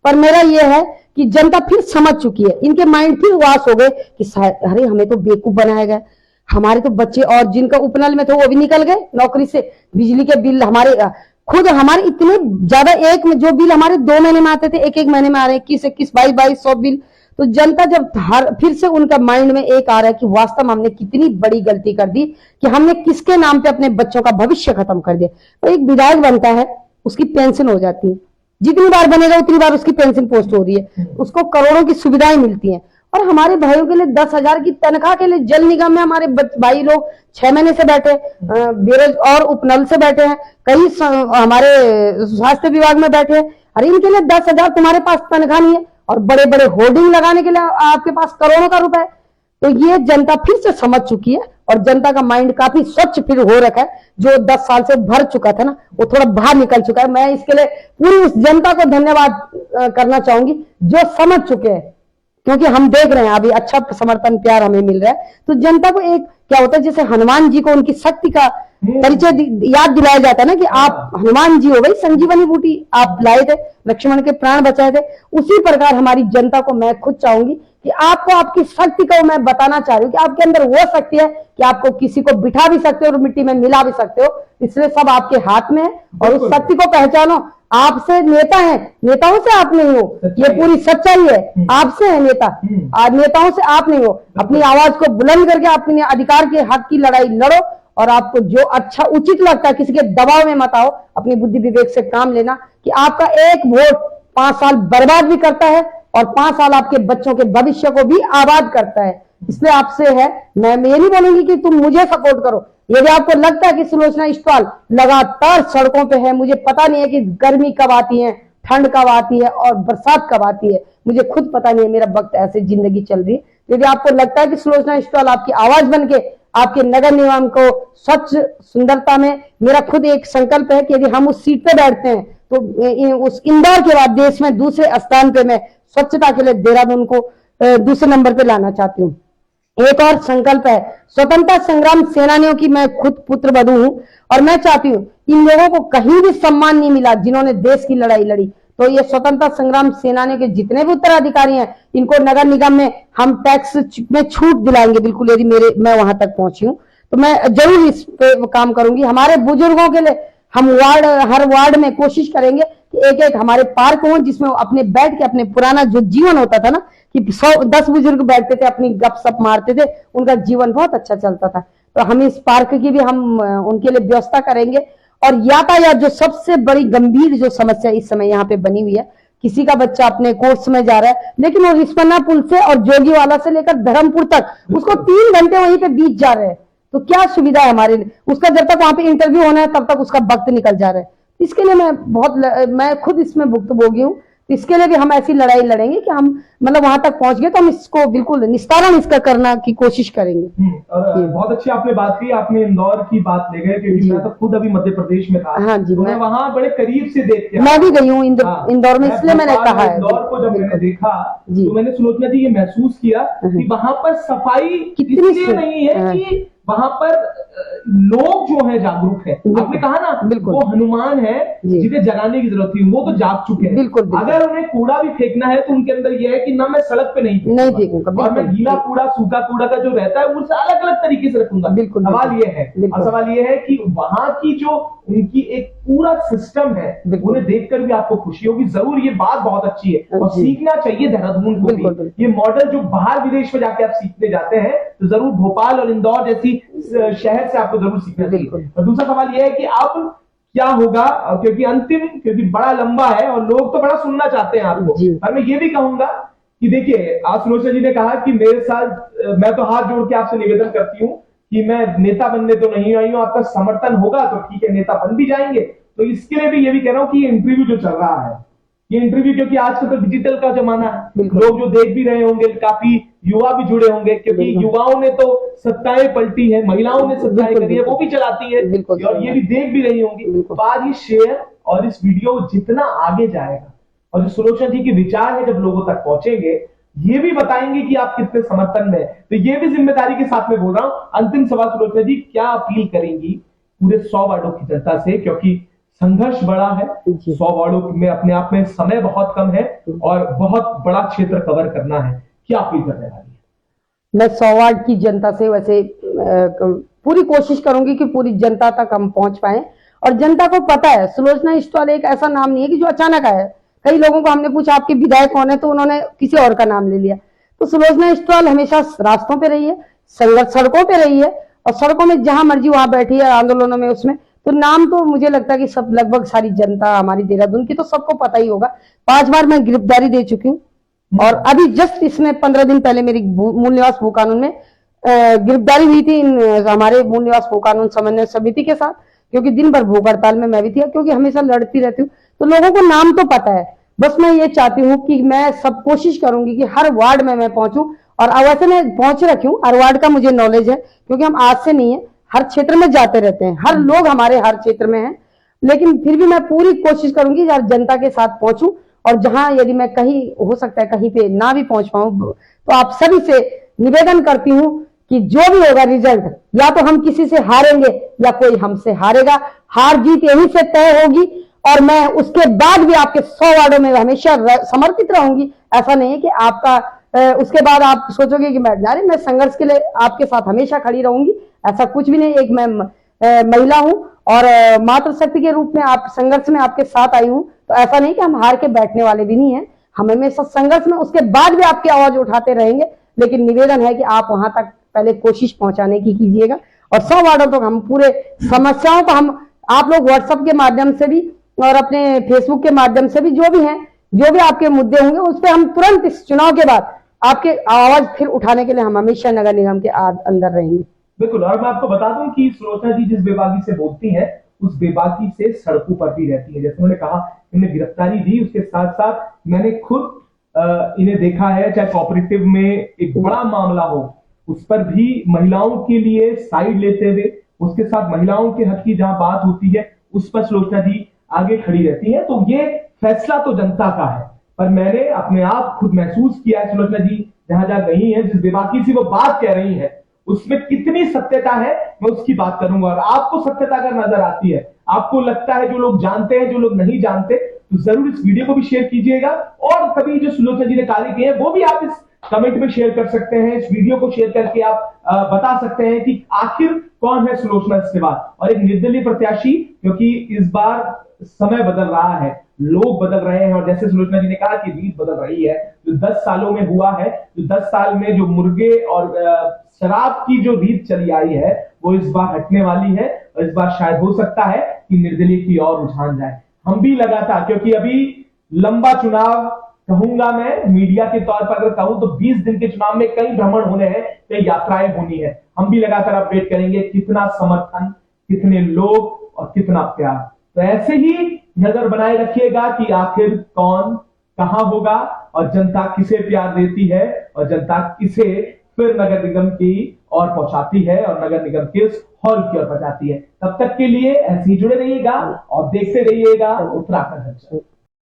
पर मेरा ये है कि जनता फिर समझ चुकी है, इनके माइंड फिर वाश हो गए कि शायद अरे हमें तो बेवकूफ बनाया गया, हमारे तो बच्चे और जिनका उपनल में थे वो भी निकल गए नौकरी से, बिजली के बिल हमारे खुद हमारे इतने ज्यादा, एक में जो बिल हमारे 2 महीने में आते थे 1-1 महीने में आ रहे हैं, 21-21 2200 बिल। तो जनता जब फिर से उनका माइंड में एक आ रहा है कि वास्तव में हमने कितनी बड़ी गलती कर दी कि हमने किसके नाम पे अपने बच्चों का भविष्य खत्म कर दिया। तो एक विधायक बनता है, उसकी पेंशन हो जाती है, जितनी बार बनेगा उतनी बार उसकी पेंशन पोस्ट हो रही है, उसको करोड़ों की सुविधाएं मिलती हैं। और हमारे भाइयों के लिए 10,000 की तनख्वाह के लिए जल निगम में हमारे भाई लोग 6 महीने से बैठे, बेरोज और उपनल से बैठे हैं, कई हमारे स्वास्थ्य विभाग में बैठे हैं। अरे इनके लिए 10,000 तुम्हारे पास तनख्वाह नहीं है और बड़े बड़े होर्डिंग लगाने के लिए आपके पास करोड़ों का रुपए। तो ये जनता फिर से समझ चुकी है और जनता का माइंड काफी स्वच्छ फिर हो रखा है। जो 10 साल से भर चुका था ना, वो थोड़ा बाहर निकल चुका है। मैं इसके लिए पूरी उस जनता को धन्यवाद करना चाहूंगी जो समझ चुके हैं, क्योंकि हम देख रहे हैं अभी अच्छा समर्थन प्यार हमें मिल रहा है। तो जनता को एक क्या होता है, जैसे हनुमान जी को उनकी शक्ति का परिचय याद दिलाया जाता है ना कि आप हनुमान जी हो गई, संजीवनी बूटी आप लाए थे, लक्ष्मण के प्राण बचाए थे। उसी प्रकार हमारी जनता को मैं खुद चाहूंगी कि आपको आपकी शक्ति को मैं बताना चाह रही हूँ कि आपके अंदर वो शक्ति है कि आपको किसी को बिठा भी सकते हो और मिट्टी में मिला भी सकते हो। इसलिए सब आपके हाथ में है और उस शक्ति को पहचानो। आपसे नेता है, नेताओं से आप नहीं हो, ये पूरी सच्चाई है। आपसे है नेता, नेताओं से आप नहीं हो। अपनी आवाज को बुलंद करके अपने अधिकार के हक की लड़ाई लड़ो और आपको जो अच्छा उचित लगता है किसी के दबाव में मत आओ। अपनी बुद्धि विवेक से काम लेना कि आपका एक वोट 5 साल बर्बाद भी करता है और 5 साल आपके बच्चों के भविष्य को भी आबाद करता है। इसलिए आपसे है, मैं ये नहीं बोलूंगी कि तुम मुझे सपोर्ट करो। यदि आपको लगता है कि सुलोचना स्टॉल लगातार सड़कों पे है, मुझे पता नहीं है कि गर्मी कब आती है, ठंड कब आती है और बरसात कब आती है, मुझे खुद पता नहीं है, मेरा वक्त ऐसे जिंदगी चल रही है। यदि आपको लगता है कि सुलोचना स्टॉल आपकी आवाज बन के आपके नगर निगम को स्वच्छ सुंदरता में, मेरा खुद एक संकल्प है कि यदि हम उस सीट पे बैठते हैं तो उस इंदौर के बाद देश में दूसरे स्थान पे मैं स्वच्छता के लिए देहरादून को दूसरे नंबर पे लाना चाहती हूँ। एक और संकल्प है, स्वतंत्रता संग्राम सेनानियों की मैं खुद पुत्र वधू हूं और मैं चाहती हूँ इन लोगों को कहीं भी सम्मान नहीं मिला जिन्होंने देश की लड़ाई लड़ी। तो ये स्वतंत्रता संग्राम सेनानियों के जितने भी उत्तराधिकारी हैं, इनको नगर निगम में हम टैक्स में छूट दिलाएंगे बिल्कुल। यदि मैं वहां तक पहुंची हूँ तो मैं जरूर इस पे काम करूंगी। हमारे बुजुर्गों के लिए हम हर वार्ड में कोशिश करेंगे कि एक एक हमारे पार्क हो जिसमें अपने बैठ के अपने पुराना जो जीवन होता था ना कि 110 बुजुर्ग बैठते थे, अपनी गपशप मारते थे, उनका जीवन बहुत अच्छा चलता था। तो हम इस पार्क की भी हम उनके लिए व्यवस्था करेंगे। और यातायात जो सबसे बड़ी गंभीर जो समस्या इस समय यहाँ पे बनी हुई है, किसी का बच्चा अपने कोर्स में जा रहा है लेकिन वो रिस्पन्ना पुल से और जोगीवाला से लेकर धर्मपुर तक उसको 3 घंटे वहीं पे बीत जा रहे हैं। तो क्या सुविधा है हमारे लिए, उसका जब तक वहां पे इंटरव्यू होना है तब तक उसका वक्त निकल जा रहा है। इसके लिए मैं खुद इसमें भुक्तभोगी हूँ। इसके लिए भी हम ऐसी लड़ाई लड़ेंगे कि हम मतलब वहां तक पहुंच गए तो हम इसको बिल्कुल निस्तारण इसका करना की कोशिश करेंगे।
और बहुत अच्छी आपने बात की, आपने इंदौर की बात ले गए क्योंकि मैं तो खुद अभी मध्य प्रदेश में था।
हाँ जी,
मैं वहां बड़े करीब से देख के
मैं भी गई हूँ इंदौर में, इसलिए मैंने कहा है।
इंदौर को जब मैंने देखा तो मैंने सुलोचना जी ये महसूस किया कि वहां पर सफाई कितनी नहीं है कि वहां पर लोग जो है जागरूक है। आपने कहा ना वो हनुमान है जिन्हें जगाने की जरूरत थी, वो तो जाग चुके हैं।
बिल्कुल।
अगर उन्हें कूड़ा भी फेंकना है तो उनके अंदर यह है कि ना मैं सड़क पे नहीं फेंकूंगा और मैं गीला कूड़ा सूखा कूड़ा का जो रहता है उनसे अलग अलग तरीके से रखूंगा। सवाल ये है और सवाल ये है कि वहां की जो उनकी एक पूरा सिस्टम है उन्हें देखकर भी आपको खुशी होगी। जरूर ये बात बहुत अच्छी है और सीखना चाहिए देहरादून को भी। ये मॉडल जो बाहर विदेश में जाके आप सीखने जाते हैं तो जरूर भोपाल और इंदौर जैसी शहर से आपको जरूर सीखना चाहिए। और दूसरा सवाल यह है कि आप क्या होगा, क्योंकि बड़ा लंबा है और लोग तो बड़ा सुनना चाहते हैं आपको। और मैं ये भी कहूंगा कि देखिए आज सुलोचना जी ने कहा कि मेरे साथ मैं तो हाथ जोड़ के आपसे निवेदन करती हूँ कि मैं नेता बनने तो नहीं आई हूँ, आपका समर्थन होगा तो ठीक है नेता बन भी जाएंगे। तो इसके लिए भी ये भी कह रहा हूँ कि ये इंटरव्यू जो चल रहा है, ये इंटरव्यू क्योंकि आजकल तो डिजिटल का जमाना है, लोग जो देख भी रहे होंगे काफी युवा भी जुड़े होंगे क्योंकि युवाओं ने तो सत्ताएं पलटी है, महिलाओं ने सत्ताएं करी है, वो भी चलाती है और ये भी देख भी रही होंगी। तो आज ये शेयर और इस वीडियो जितना आगे जाएगा और जो सुलोचना जी के विचार है जब लोगों तक पहुंचेंगे, ये भी बताएंगे कि आप कितने समर्थन में। तो ये भी जिम्मेदारी के साथ में बोल रहा हूं। अंतिम सवाल सुलोचना जी, क्या अपील करेंगी पूरे 100 वार्डों की जनता से, क्योंकि संघर्ष बड़ा है,
जी।
100 वार्डों में अपने आप में समय बहुत कम है और बहुत बड़ा क्षेत्र कवर करना है, क्या अपील करने वाली है?
मैं 100 वार्ड की जनता से वैसे पूरी कोशिश करूंगी कि पूरी जनता तक हम पहुंच पाए। और जनता को पता है सुलोचना स्टॉल एक ऐसा नाम नहीं है कि जो अचानक आया। कई लोगों को हमने पूछा आपके विधायक कौन है, तो उन्होंने किसी और का नाम ले लिया। तो सुलोचना स्टॉल हमेशा रास्तों पे रही है, संघर्ष सड़कों पे रही है, और सड़कों में जहां मर्जी वहां बैठी है, आंदोलनों में, उसमें। तो नाम तो मुझे लगता है कि सब लगभग सारी जनता हमारी देहरादून की तो सबको पता ही होगा। 5 बार मैं गिरफ्तारी दे चुकी हूँ, और अभी जस्ट इसमें 15 दिन पहले मेरी मूल निवास भू कानून में गिरफ्तारी हुई थी हमारे मूल निवास भू कानून समन्वय समिति के साथ, क्योंकि दिन भर भूख हड़ताल में मैं भी थी, क्योंकि हमेशा लड़ती रहती हूँ। तो लोगों को नाम तो पता है, बस मैं ये चाहती हूँ कि मैं सब कोशिश करूंगी कि हर वार्ड में मैं पहुंचूं। और वैसे मैं पहुंच रखी हूँ, हर वार्ड का मुझे नॉलेज है, क्योंकि हम आज से नहीं है, हर क्षेत्र में जाते रहते हैं, हर लोग हमारे हर क्षेत्र में हैं। लेकिन फिर भी मैं पूरी कोशिश करूंगी हर जनता के साथ पहुंचूं। और जहां यदि मैं कहीं हो सकता है कहीं पे ना भी पहुंच पाऊं, तो आप सभी से निवेदन करती हूं कि जो भी होगा रिजल्ट, या तो हम किसी से हारेंगे या कोई हमसे हारेगा, हार जीत यहीं से तय होगी। और मैं उसके बाद भी आपके 100 वार्डों में हमेशा समर्पित रहूंगी। ऐसा नहीं है कि आपका उसके बाद आप सोचोगे कि मैं संघर्ष के लिए आपके साथ हमेशा खड़ी रहूंगी, ऐसा कुछ भी नहीं। एक मैं महिला हूं और मातृ शक्ति के रूप में आप संघर्ष में आपके साथ आई हूं, तो ऐसा नहीं कि हम हार के बैठने वाले भी नहीं है, हम हमेशा संघर्ष में उसके बाद भी आपकी आवाज उठाते रहेंगे। लेकिन निवेदन है कि आप वहां तक पहले कोशिश पहुंचाने की कीजिएगा, और 100 वार्डों तक हम पूरे समस्याओं को हम आप लोग व्हाट्सएप के माध्यम से भी और अपने फेसबुक के माध्यम से भी जो भी हैं, जो भी आपके मुद्दे होंगे, उस पर हम तुरंत इस चुनाव के बाद आपके आवाज फिर उठाने के लिए हम हमेशा नगर निगम के अंदर रहेंगे।
बिल्कुल। और मैं आपको बता दूं कि सुलोचना जी जिस बेबाकी से बोलती हैं, उस बेबाकी से सड़कों पर भी रहती है। जैसे उन्होंने कहा इन्हें गिरफ्तारी दी, उसके साथ साथ मैंने खुद इन्हें देखा है, चाहे कोऑपरेटिव में एक बड़ा मामला हो, उस पर भी महिलाओं के लिए साइड लेते हुए, उसके साथ महिलाओं के हक की जहां बात होती है, उस पर सुलोचना जी आगे खड़ी रहती है। तो ये फैसला तो जनता का है, पर मैंने अपने आप खुद महसूस किया है सुलोचना जी जहां जहां गई है, जिस बेबाकी से वो बात कह रही है, उसमें कितनी सत्यता है, मैं उसकी बात करूंगा। और आपको सत्यता अगर नजर आती है, आपको लगता है जो लोग जानते हैं, जो लोग नहीं जानते, तो जरूर इस वीडियो को भी शेयर कीजिएगा। और कभी जो सुलोचना जी ने कार्य किए हैं वो भी आप इस कमेंट में शेयर कर सकते हैं। इस वीडियो को शेयर करके आप बता सकते हैं कि आखिर कौन है सुलोचना सिवाल। और एक निर्दलीय प्रत्याशी, क्योंकि इस बार समय बदल रहा है, लोग बदल रहे हैं, और जैसे सुलोचना जी ने कहा कि रीत बदल रही है। जो 10 सालों में हुआ है, जो 10 साल में जो मुर्गे और शराब की जो रीत चली आई है, वो इस बार हटने वाली है। और इस बार शायद हो सकता है कि निर्दलीय की ओर रुझान जाए। हम भी लगातार, क्योंकि अभी लंबा चुनाव कहूंगा मैं, मीडिया के तौर पर अगर कहूं तो 20 दिन के चुनाव में कई भ्रमण होने हैं, कई यात्राएं होनी है। हम भी लगातार अपडेट करेंगे कितना समर्थन, कितने लोग और कितना प्यार। तो ऐसे ही नजर बनाए रखिएगा कि आखिर कौन कहां होगा, और जनता किसे प्यार देती है, और जनता किसे फिर नगर निगम की ओर पहुंचाती है, और नगर निगम के उस हॉल की ओर पहुंचाती है। तब तक के लिए ऐसे ही जुड़े रहिएगा और देखते रहिएगा उत्तराखंड हलचल।